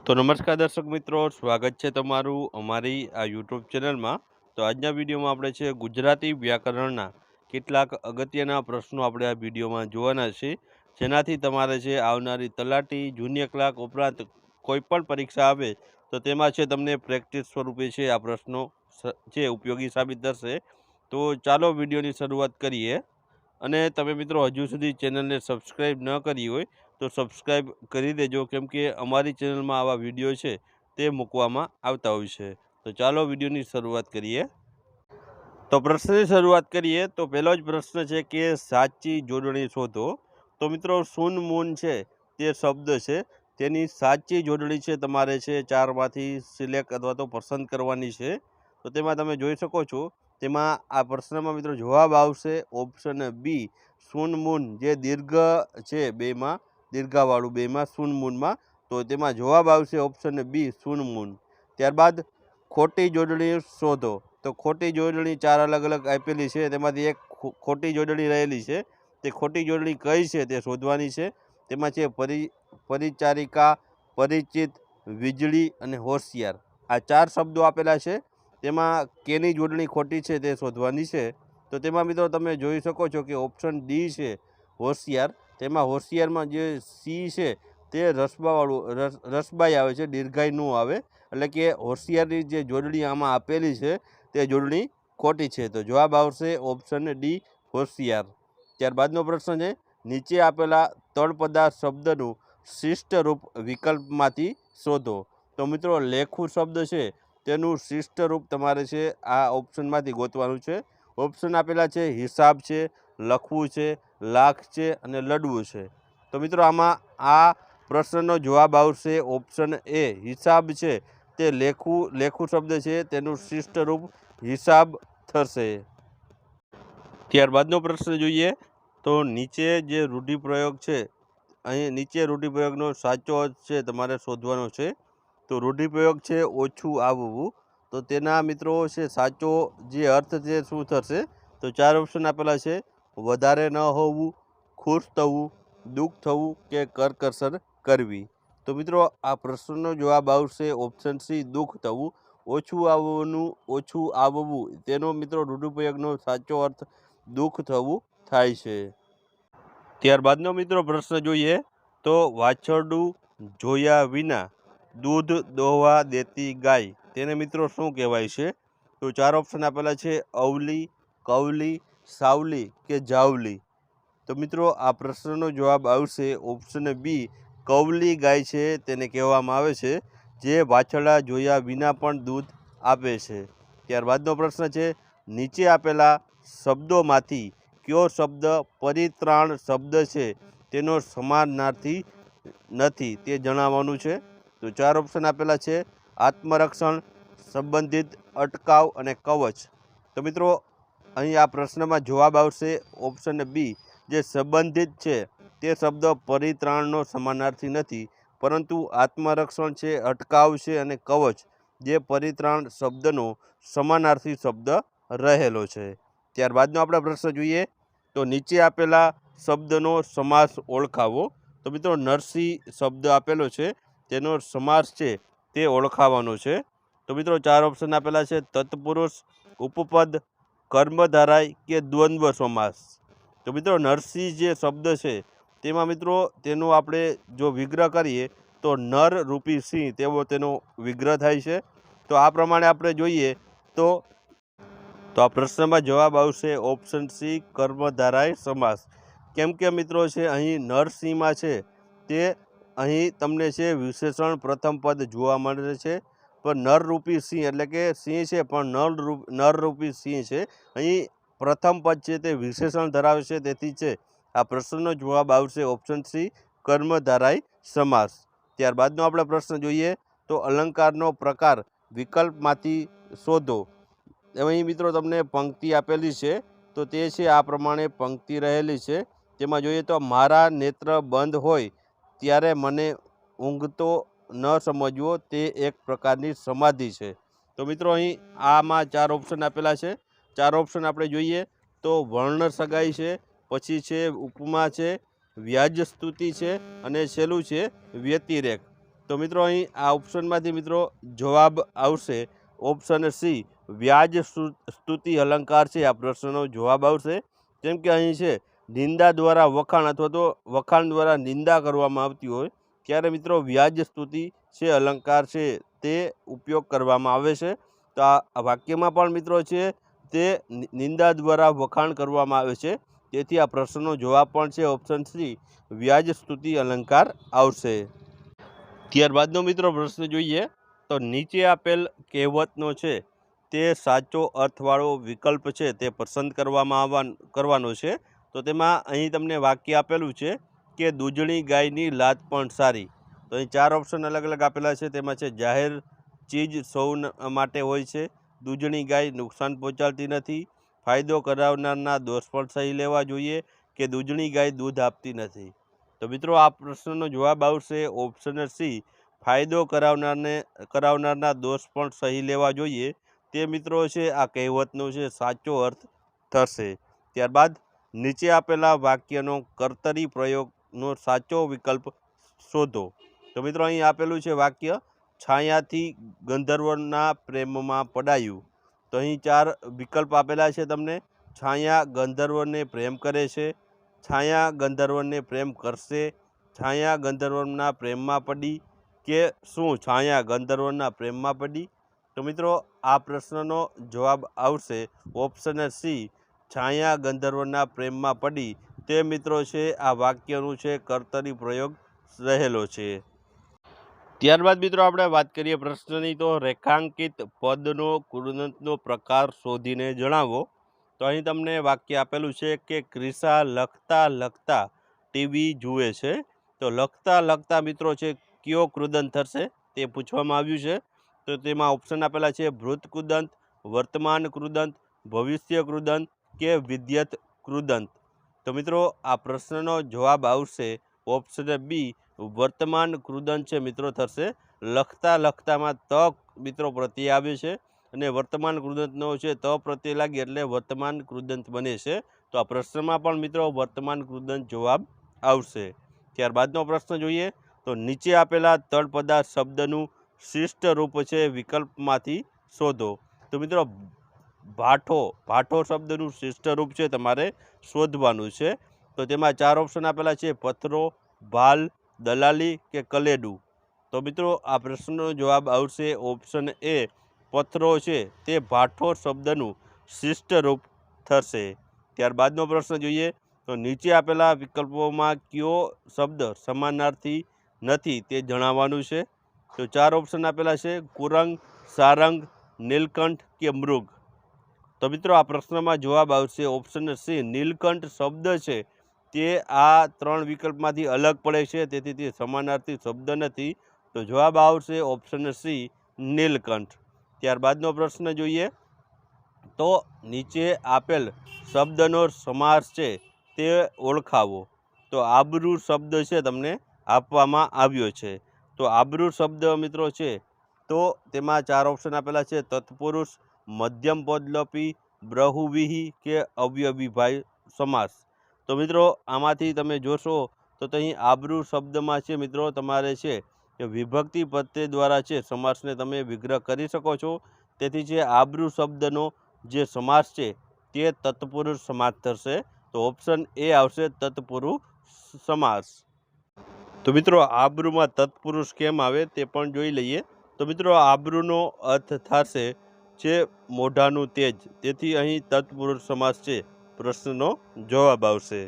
તો નમસ્કાર દર્શક મિત્રો, સ્વાગત છે તમારું અમારી આ યુટ્યુબ ચેનલમાં। તો આજના વિડીયોમાં આપણે છે ગુજરાતી વ્યાકરણના કેટલાક અગત્યના પ્રશ્નો આપણે આ વિડીયોમાં જોવાના છે, જેનાથી તમારે છે આવનારી તલાટી, જુનિયર ક્લાર્ક ઉપરાંત કોઈ પણ પરીક્ષા આવે તો તેમાં છે તમને પ્રેક્ટિસ સ્વરૂપે છે આ પ્રશ્નો છે ઉપયોગી સાબિત થશે। તો ચાલો વિડીયોની શરૂઆત કરીએ। અને તમે મિત્રો હજુ સુધી ચેનલને સબસ્ક્રાઈબ ન કરી હોય તો સબસ્ક્રાઈબ કરી દેજો, કેમ કે અમારી ચેનલમાં આવા વિડીયો છે તે મૂકવામાં આવતા હોય છે। તો ચાલો વિડીયોની શરૂઆત કરીએ। તો પ્રશ્નની શરૂઆત કરીએ તો પહેલો જ પ્રશ્ન છે કે સાચી જોડણી શોધો। તો મિત્રો સૂન મૂન છે તે શબ્દ છે, તેની સાચી જોડણી છે તમારે છે ચારમાંથી સિલેક્ટ અથવા તો પસંદ કરવાની છે। તો તેમાં તમે જોઈ શકો છો, તેમાં આ પ્રશ્નમાં મિત્રો જવાબ આવશે ઓપ્શન બી, સૂન મૂન, જે દીર્ઘ છે બેમાં, દીર્ઘાવાળું બેમાં સૂન મૂનમાં, તો તેમાં જવાબ આવશે ઓપ્શન બી, સૂન મૂન। ત્યારબાદ ખોટી જોડણી શોધો। તો ખોટી જોડણી ચાર અલગ અલગ આપેલી છે, તેમાંથી એક ખોટી જોડણી રહેલી છે, તે ખોટી જોડણી કઈ છે તે શોધવાની છે। તેમાં છે પરિચારિકા, પરિચિત, વીજળી અને હોશિયાર, આ ચાર શબ્દો આપેલા છે, તેમાં કેની જોડણી ખોટી છે તે શોધવાની છે। તો તેમાં મિત્રો તમે જોઈ શકો છો કે ઓપ્શન ડી છે હોશિયાર, તેમાં હોશિયારમાં જે સી છે તે રસબાઈ આવે છે, દીર્ઘાઈ ન આવે, એટલે કે હોશિયારની જે જોડણી આમાં આપેલી છે તે જોડણી ખોટી છે। તો જવાબ આવશે ઓપ્શન ડી, હોશિયાર। ત્યારબાદનો પ્રશ્ન છે, નીચે આપેલા તળપદા શબ્દનું શિષ્ટ રૂપ વિકલ્પમાંથી શોધો। તો મિત્રો લેખું શબ્દ છે તેનું શિષ્ટ રૂપ તમારે છે આ ઓપ્શનમાંથી ગોતવાનું છે। ઓપ્શન આપેલા છે હિસાબ છે, લખવું છે, લાખ છે અને લડવું છે। તો મિત્રો આમાં આ પ્રશ્નનો જવાબ આવશે ઓપ્શન એ, હિસાબ છે તે લેખું શબ્દ છે, તેનું શિષ્ટ રૂપ હિસાબ થશે। ત્યારબાદનો પ્રશ્ન જોઈએ તો નીચે જે રૂઢિપ્રયોગ છે, અહીં નીચે રૂઢિપ્રયોગનો સાચો અર્થ છે તમારે શોધવાનો છે। તો રૂઢિપ્રયોગ છે ઓછું આવવું, તો તેના મિત્રો છે સાચો જે અર્થ છે શું થશે? તો ચાર ઓપ્શન આપેલા છે, વધારે ન હોવું, ખુશ થવું, દુઃખ થવું કે કરકસર કરવી। તો મિત્રો આ પ્રશ્નનો જવાબ આવશે ઓપ્શન સી, દુઃખ થવું। ઓછું આવવું તેનો મિત્રો રૂઢિપ્રયોગનો સાચો અર્થ દુઃખ થવું થાય છે। ત્યારબાદનો મિત્રો પ્રશ્ન જોઈએ તો વાછરડું જોયા વિના દૂધ દોહવા દેતી ગાય, તેને મિત્રો શું કહેવાય છે? તો ચાર ઓપ્શન આપેલા છે, અવલી, કવલી, સાવલી કે જાવલી। તો મિત્રો આ પ્રશ્નનો જવાબ આવશે ઓપ્શન બી, કવલી ગાય છે તેને કહેવામાં આવે છે, જે વાછરડા જોયા વિના પણ દૂધ આપે છે। ત્યારબાદનો પ્રશ્ન છે, નીચે આપેલા શબ્દોમાંથી કયો શબ્દ પરિત્રાણ શબ્દ છે તેનો સમાનાર્થી નથી તે જણાવવાનું છે। તો ચાર ઓપ્શન આપેલા છે, આત્મરક્ષણ, સંબંધિત, અટકાવ અને કવચ। તો મિત્રો અહીં આ પ્રશ્નમાં જવાબ આવશે ઓપ્શન બી, જે સંબંધિત છે તે શબ્દ પરિત્રાણનો સમાનાર્થી નથી, પરંતુ આત્મરક્ષણ છે, અટકાવ છે અને કવચ જે પરિત્રાણ શબ્દનો સમાનાર્થી શબ્દ રહેલો છે। ત્યારબાદનો આપણે પ્રશ્ન જોઈએ તો નીચે આપેલા શબ્દનો સમાસ ઓળખાવો। તો મિત્રો નરસિંહ શબ્દ આપેલો છે, તેનો સમાસ છે તે ઓળખાવાનો છે। તો મિત્રો ચાર ઓપ્શન આપેલા છે, તત્પુરુષ, ઉપપદ, કર્મધારાય કે દ્વંદ્વ સમાસ। તો મિત્રો નરસિંહ જે શબ્દ છે તેમાં મિત્રો તેનો આપણે જો વિગ્રહ કરીએ તો નર રૂપી સિંહ તેવો તેનો વિગ્રહ થાય છે। તો આ પ્રમાણે આપણે જોઈએ તો આ પ્રશ્નમાં જવાબ આવશે ઓપ્શન સી, કર્મધારાય સમાસ। કેમ કે મિત્રો છે અહીં નરસિંહમાં છે તે અહીં તમને છે વિશેષણ પ્રથમ પદ જોવા મળે છે, પણ નરરૂપી સિંહ એટલે કે સિંહ છે પણ નરરૂપી સિંહ છે, અહીં પ્રથમ પદ છે તે વિશેષણ ધરાવે છે, તેથી છે આ પ્રશ્નનો જવાબ આવશે ઓપ્શન સી, કર્મધારાય સમાસ। ત્યારબાદનો આપણે પ્રશ્ન જોઈએ તો અલંકારનો પ્રકાર વિકલ્પમાંથી શોધો। અહીં મિત્રો તમને પંક્તિ આપેલી છે, તો તે છે આ પ્રમાણે પંક્તિ રહેલી છે। તેમાં જોઈએ તો મારા નેત્ર બંધ હોય ત્યારે મને ઊંઘતો ન સમજવો તે એક પ્રકારની સમાધિ છે। તો મિત્રો અહીં આમાં ચાર ઓપ્શન આપેલા છે, ચાર ઓપ્શન આપણે જોઈએ તો વર્ણ સગાઈ છે, પછી છે ઉપમા છે, વ્યાજ સ્તુતિ છે અને છેલ્લું છે વ્યતિરેક। તો મિત્રો અહીં આ ઓપ્શનમાંથી મિત્રો જવાબ આવશે ઓપ્શન સી, વ્યાજ સ્તુતિ અલંકાર છે આ પ્રશ્નનો જવાબ આવશે. કેમ કે અહીં છે નિંદા દ્વારા વખાણ અથવા તો વખાણ દ્વારા નિંદા કરવામાં આવતી હોય ત્યારે મિત્રો વ્યાજ સ્તુતિ છે અલંકાર છે તે ઉપયોગ કરવામાં આવે છે. તો આ વાક્યમાં પણ મિત્રો છે તે નિંદા દ્વારા વખાણ કરવામાં આવે છે. તેથી આ પ્રશ્નનો જવાબ પણ છે ઓપ્શન સી, વ્યાજ સ્તુતિ અલંકાર આવશે. ત્યારબાદનો મિત્રો પ્રશ્ન જોઈએ તો નીચે આપેલ કહેવતનો છે તે સાચો અર્થવાળો વિકલ્પ છે તે પસંદ કરવાનો છે. તો તેમાં અહીં તમને વાક્ય આપેલું છે કે દૂધણી ગાયની લાત પણ સારી. તો અહીં 4 ઓપ્શન અલગ અલગ આપેલા છે. તેમાં છે જાહેર ચીજ સૌ માટે હોય છે, દૂધણી ગાય નુકસાન પહોંચાડતી નથી, ફાયદો કરાવનારના દોષ પણ સહી લેવા જોઈએ કે દૂધણી ગાય દૂધ આપતી નથી. તો મિત્રો આ પ્રશ્નનો જવાબ આવશે ઓપ્શન સી, ફાયદો કરાવનારના દોષ પણ સહી લેવા જોઈએ. તે મિત્રો છે આ કહેવતનો છે સાચો અર્થ થશે. ત્યારબાદ નીચે આપેલા વાક્યનો કર્તરી પ્રયોગનો સાચો વિકલ્પ શોધો. તો મિત્રો અહીં આપેલું છે વાક્ય, છાયાથી ગંધર્વના પ્રેમમાં પડાયું. તો અહીં 4 વિકલ્પ આપેલા છે તમને. છાયા ગંધર્વને પ્રેમ કરે છે, છાયા ગંધર્વને પ્રેમ કરશે, છાયા ગંધર્વના પ્રેમમાં પડી, કે શું છાયા ગંધર્વના પ્રેમમાં પડી. તો મિત્રો આ પ્રશ્નનો જવાબ આવશે ઓપ્શન સી, છાયા ગંધર્વના પ્રેમમાં પડી. તે મિત્રો છે આ વાક્યનું છે કર્તરી પ્રયોગ રહેલો છે. ત્યારબાદ મિત્રો આપણે વાત કરીએ પ્રશ્નની, તો રેખાંકિત પદનો કૃદંતનો પ્રકાર શોધીને જણાવો. તો અહીં તમને વાક્ય આપેલું છે કે ક્રિશા લખતા લખતા ટીવી જુએ છે. તો લખતા લખતા મિત્રો છે કયો કૃદંત થશે તે પૂછવામાં આવ્યું છે. તો તેમાં ઓપ્શન આપેલા છે ભૂત કૃદંત, વર્તમાન કૃદંત, ભવિષ્ય કૃદંત કે વિદ્યત કૃદંત. તો મિત્રો આ પ્રશ્નનો જવાબ આવશે ઓપ્શન બી, વર્તમાન કૃદંત છે મિત્રો થશે. લખતા લખતામાં ત મિત્રો પ્રત્યય આવે છે અને વર્તમાન કૃદંતનો છે ત પ્રત્યય લાગે એટલે વર્તમાન કૃદંત બને છે. તો આ પ્રશ્નમાં પણ મિત્રો વર્તમાન કૃદંત જવાબ આવશે. ત્યારબાદનો પ્રશ્ન જોઈએ તો નીચે આપેલા તળપદા શબ્દનું શિષ્ટ રૂપ છે વિકલ્પમાંથી શોધો. તો મિત્રો ભાઠો શબ્દનું શિષ્ટ રૂપ છે તમારે શોધવાનું છે. તો તેમાં 4 ઓપ્શન આપેલા છે, પથરો, ભાલ, દલાલી કે કલેડું. તો મિત્રો આ પ્રશ્નનો જવાબ આવશે ઓપ્શન એ, પથરો છે તે ભાઠો શબ્દનું શિષ્ટ રૂપ થશે. ત્યારબાદનો પ્રશ્ન જોઈએ તો નીચે આપેલા વિકલ્પોમાં કયો શબ્દ સમાનાર્થી નથી તે જણાવવાનું છે. તો 4 ઓપ્શન આપેલા છે, કુરંગ, સારંગ, નીલકંઠ કે મૃગ. તો મિત્રો આ પ્રશ્નમાં જવાબ આવશે ઓપ્શન સી, નીલકંઠ શબ્દ છે તે આ 3 વિકલ્પમાંથી અલગ પડે છે, તેથી તે સમાનાર્થી શબ્દ નથી. તો જવાબ આવશે ઓપ્શન સી, નીલકંઠ. ત્યારબાદનો પ્રશ્ન જોઈએ તો નીચે આપેલ શબ્દનો સમાસ છે તે ઓળખાવો. તો આબરૂ શબ્દ છે તમને આપવામાં આવ્યો છે. તો આબરૂ શબ્દ મિત્રો છે તો તેમાં 4 ઓપ્શન આપેલા છે, તત્પુરુષ, મધ્યમ પદલોપી, બ્રહુવ્રીહી કે અવ્યયભાઈ સમાસ. તો મિત્રો આમાંથી તમે જોશો તો અહીં આબરૂ શબ્દમાં છે મિત્રો તમારે છે કે વિભક્તિ પ્રત્યય દ્વારા છે સમાસને તમે વિગ્રહ કરી શકો છો. તેથી છે આબરૂ શબ્દનો જે સમાસ છે તે તત્પુરુષ સમાસ થશે. તો ઓપ્શન એ આવશે તત્પુરુષ સમાસ. તો મિત્રો આબરૂમાં તત્પુરુષ કેમ આવે તે પણ જોઈ લઈએ. તો મિત્રો આબરૂનો અર્થ થશે છે મોઢાનું તેજ, તેથી અહીં તત્પુરુષ સમાસ છે પ્રશ્નનો જવાબ આવશે.